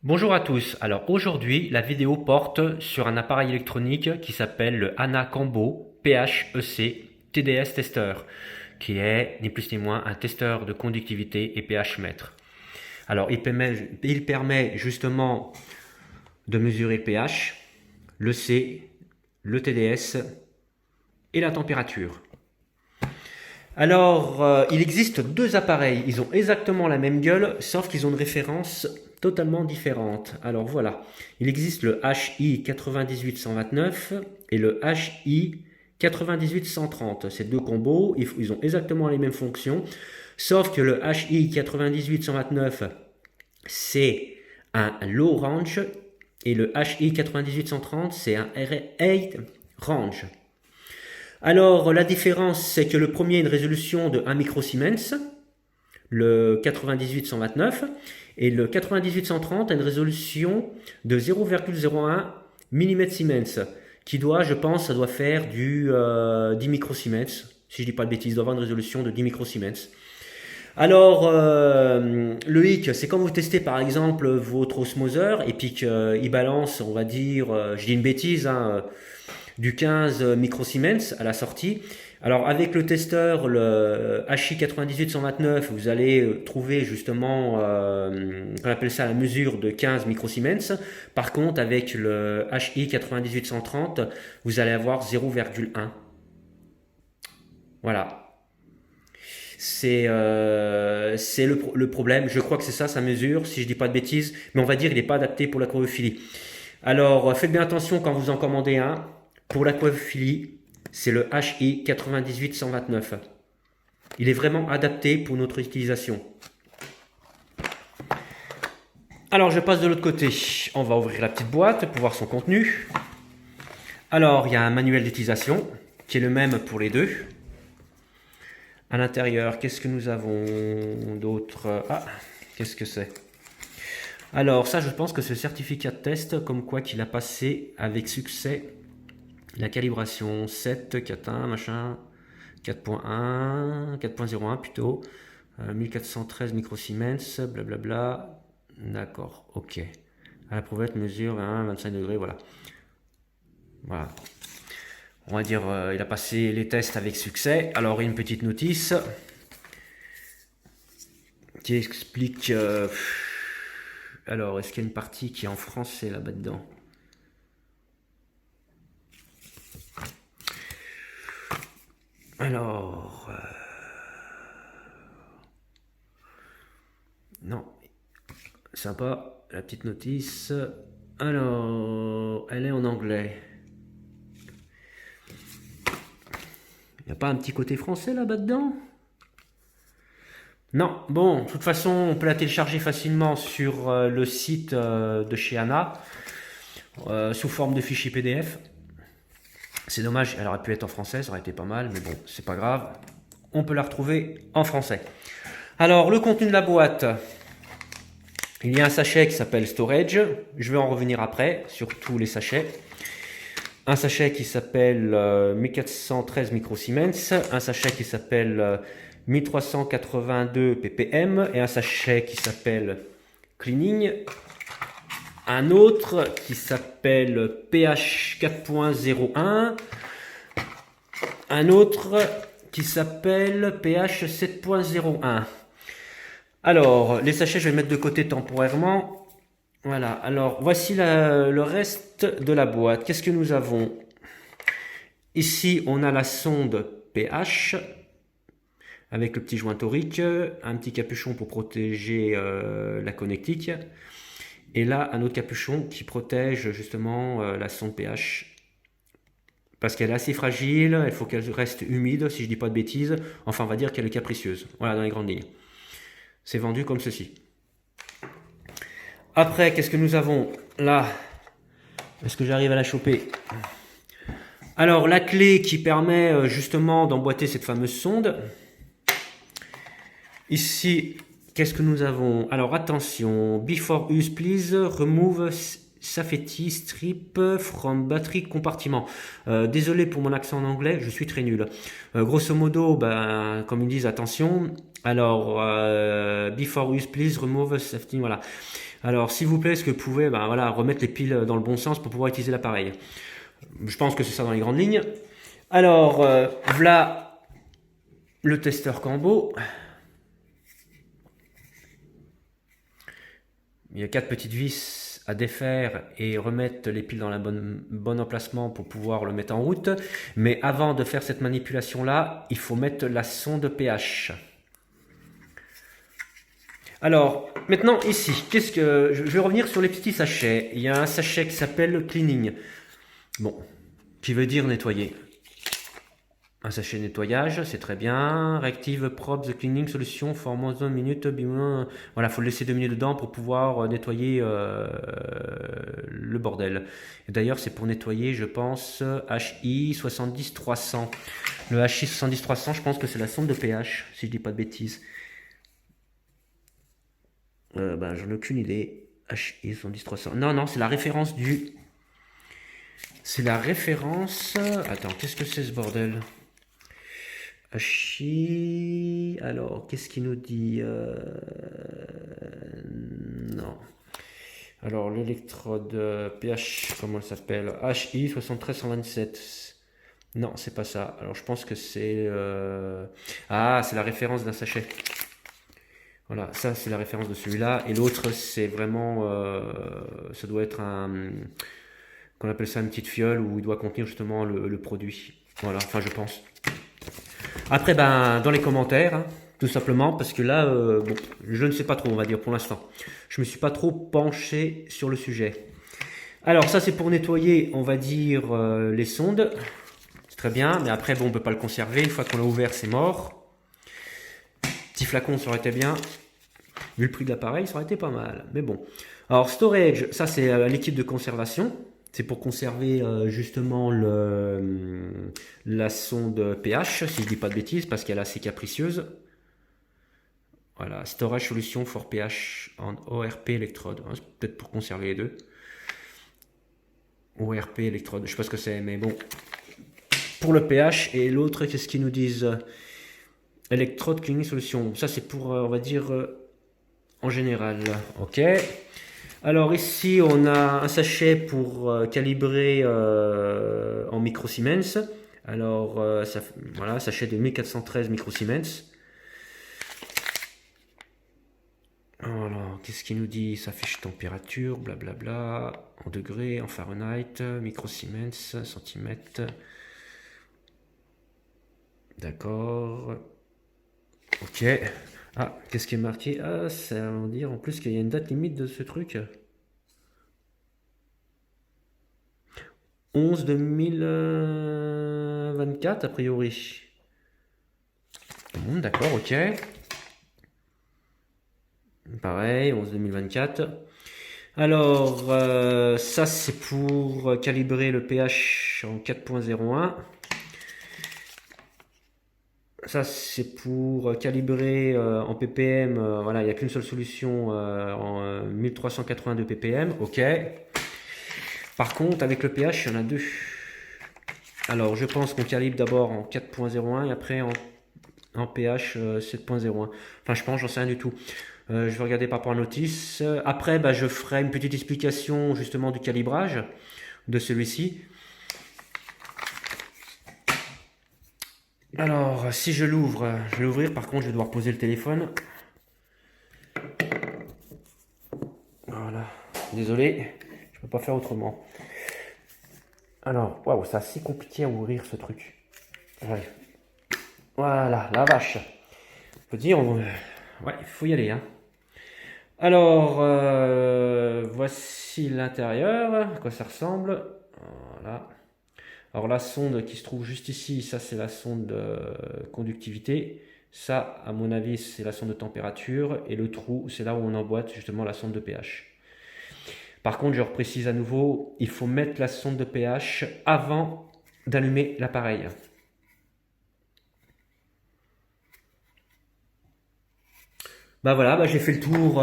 Bonjour à tous, alors aujourd'hui la vidéo porte sur un appareil électronique qui s'appelle le Hana Combo PHEC TDS Tester, qui est ni plus ni moins un testeur de conductivité et pH mètre. Alors il permet justement de mesurer le pH, le C, le TDS et la température. Alors, il existe deux appareils, ils ont exactement la même gueule, sauf qu'ils ont une référence totalement différente. Alors voilà, il existe le HI 98-129 et le HI 98-130. Ces deux combos, ils ont exactement les mêmes fonctions, sauf que le HI 98-129, c'est un low range, et le HI 98-130, c'est un high range. Alors, la différence, c'est que le premier a une résolution de 1 microsiemens, le 98-129, et le 98-130 a une résolution de 0,01 mm Siemens, qui doit, je pense, ça doit faire du 10 microsiemens, si je dis pas de bêtises, doit avoir une résolution de 10 microsiemens. Alors, le hic, c'est quand vous testez par exemple votre osmoseur et puis qu'il balance, on va dire, je dis une bêtise, du 15 microsiemens à la sortie. Alors avec le testeur, le HI98-129, vous allez trouver justement, on appelle ça la mesure de 15 microsiemens. Par contre, avec le HI98-130, vous allez avoir 0,1. Voilà. C'est le problème. Je crois que c'est ça, sa mesure, si je dis pas de bêtises. Mais on va dire qu'il n'est pas adapté pour l'aquariophilie. Alors, faites bien attention quand vous en commandez un. Pour l'aquariophilie, c'est le HI 98-129. Il est vraiment adapté pour notre utilisation. Alors, je passe de l'autre côté. On va ouvrir la petite boîte pour voir son contenu. Alors, il y a un manuel d'utilisation qui est le même pour les deux. À l'intérieur, qu'est-ce que nous avons d'autre? Ah, qu'est-ce que c'est? Alors, ça, je pense que c'est le certificat de test, comme quoi qu'il a passé avec succès la calibration 7, 4.1, machin, 4.1, 4.01 plutôt, 1413 microsiemens, blablabla. D'accord, ok. À la prouvette mesure 25 degrés, voilà. Voilà. On va dire, il a passé les tests avec succès. Alors, il y a une petite notice qui explique... alors, est-ce qu'il y a une partie qui est en français là-bas dedans? Alors... non. Sympa, la petite notice. Alors, elle est en anglais. Il n'y a pas un petit côté français là-bas dedans? Non, bon, de toute façon, on peut la télécharger facilement sur le site de chez Hana, sous forme de fichier PDF. C'est dommage, elle aurait pu être en français, ça aurait été pas mal, mais bon, c'est pas grave. On peut la retrouver en français. Alors, le contenu de la boîte. Il y a un sachet qui s'appelle Storage. Je vais en revenir après, sur tous les sachets. Un sachet qui s'appelle 1413 microsiemens. Un sachet qui s'appelle 1382 ppm. Et un sachet qui s'appelle Cleaning. Un autre qui s'appelle pH 4.01. Un autre qui s'appelle pH 7.01. Alors, les sachets, je vais les mettre de côté temporairement. Voilà, alors voici le reste de la boîte. Qu'est-ce que nous avons? Ici, on a la sonde pH avec le petit joint torique, un petit capuchon pour protéger la connectique. Et là, un autre capuchon qui protège justement la sonde pH. Parce qu'elle est assez fragile, il faut qu'elle reste humide, si je ne dis pas de bêtises. Enfin, on va dire qu'elle est capricieuse. Voilà, dans les grandes lignes. C'est vendu comme ceci. Après, qu'est-ce que nous avons là? Est-ce que j'arrive à la choper? Alors, la clé qui permet justement d'emboîter cette fameuse sonde. Ici, qu'est-ce que nous avons? Alors, attention. Before use, please remove safety strip from battery compartiment. Désolé pour mon accent en anglais, je suis très nul. Grosso modo, ben, comme ils disent, attention. Alors, before use, please remove safety. Voilà. Alors, s'il vous plaît, est-ce que vous pouvez, ben, voilà, remettre les piles dans le bon sens pour pouvoir utiliser l'appareil. Je pense que c'est ça dans les grandes lignes. Alors, voilà le testeur Cambo. Il y a 4 petites vis à défaire et remettre les piles dans le bon emplacement pour pouvoir le mettre en route. Mais avant de faire cette manipulation-là, il faut mettre la sonde pH. Alors, maintenant ici, qu'est-ce que je vais revenir sur les petits sachets. Il y a un sachet qui s'appelle Cleaning. Bon, qui veut dire nettoyer. Un sachet de nettoyage, c'est très bien. Reactive Probe the Cleaning Solution for more than 1 minute. Voilà, il faut le laisser 2 minutes dedans pour pouvoir nettoyer le bordel. Et d'ailleurs, c'est pour nettoyer, je pense, HI 70300. Le HI 70300, je pense que c'est la sonde de pH, si je dis pas de bêtises. Ben, j'en ai aucune idée. HI 70300. Non, non, c'est la référence du... C'est la référence... Attends, qu'est-ce que c'est ce bordel? HI... Alors, qu'est-ce qu'il nous dit? Non. Alors, l'électrode pH, comment elle s'appelle? HI 73127. Non, c'est pas ça. Alors, je pense que c'est... Ah, c'est la référence d'un sachet. Voilà, ça c'est la référence de celui-là. Et l'autre, c'est vraiment... ça doit être un... qu'on appelle ça une petite fiole où il doit contenir justement le produit. Voilà, enfin je pense. Après, ben, dans les commentaires, hein, tout simplement, parce que là, bon, je ne sais pas trop, on va dire, pour l'instant. Je me suis pas trop penché sur le sujet. Alors, ça, c'est pour nettoyer, on va dire, les sondes. C'est très bien, mais après, bon, on peut pas le conserver. Une fois qu'on l'a ouvert, c'est mort. Petit flacon, ça aurait été bien. Vu le prix de l'appareil, ça aurait été pas mal. Mais bon. Alors, storage, ça, c'est un liquide de conservation. C'est pour conserver justement la sonde pH, si je dis pas de bêtises, parce qu'elle est assez capricieuse. Voilà, Storage Solution for pH en ORP électrode. Hein, c'est peut-être pour conserver les deux. ORP électrode, je sais pas ce que c'est, mais bon. Pour le pH, et l'autre, qu'est-ce qu'ils nous disent? Electrode Cleaning Solution. Ça, c'est pour, on va dire, en général. Ok. Alors ici, on a un sachet pour calibrer en microsiemens. Alors, voilà, sachet de 1413 microsiemens. Voilà, qu'est-ce qu'il nous dit? Ça fiche température, blablabla, en degrés, en Fahrenheit, microsiemens, centimètres. D'accord. Ok. Ah, qu'est-ce qui est marqué? Ah, ça veut dire en plus qu'il y a une date limite de ce truc. 11 2024 a priori. Bon, d'accord, ok. Pareil, 11 2024. Alors, ça c'est pour calibrer le pH en 4.01. Ça c'est pour calibrer en ppm. Voilà, il n'y a qu'une seule solution en 1382 ppm. Ok. Par contre, avec le pH, il y en a deux. Alors, je pense qu'on calibre d'abord en 4.01 et après en pH 7.01. Enfin, je pense, j'en sais rien du tout. Je vais regarder par rapport à la notice. Après, bah, je ferai une petite explication justement du calibrage de celui-ci. Alors, si je l'ouvre, je vais l'ouvrir. Par contre, je vais devoir poser le téléphone. Voilà. Désolé, je peux pas faire autrement. Alors, waouh, c'est assez compliqué à ouvrir ce truc. Ouais. Voilà, la vache. Faut dire, ouais, il faut y aller, hein. Alors, voici l'intérieur, à quoi ça ressemble. Voilà. Alors la sonde qui se trouve juste ici, ça c'est la sonde de conductivité. Ça, à mon avis, c'est la sonde de température. Et le trou, c'est là où on emboîte justement la sonde de pH. Par contre, je reprécise à nouveau, il faut mettre la sonde de pH avant d'allumer l'appareil. Bah voilà, bah j'ai fait le tour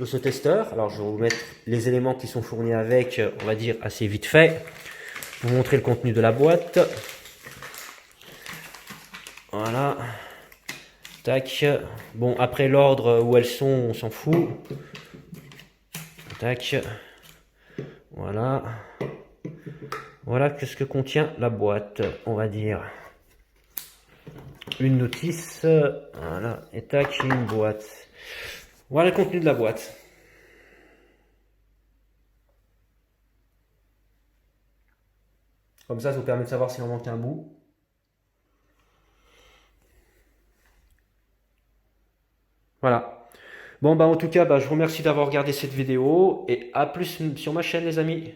l'ossotesteur. Alors je vais vous mettre les éléments qui sont fournis avec, on va dire assez vite fait. Vous montrer le contenu de la boîte. Voilà. Tac. Bon, après l'ordre où elles sont, on s'en fout. Tac. Voilà. Voilà ce que contient la boîte, on va dire. Une notice. Voilà. Et tac, une boîte. Voilà le contenu de la boîte. Comme ça vous permet de savoir s'il en manque un bout. Voilà. Bon, bah en tout cas, bah, je vous remercie d'avoir regardé cette vidéo et à plus sur ma chaîne les amis.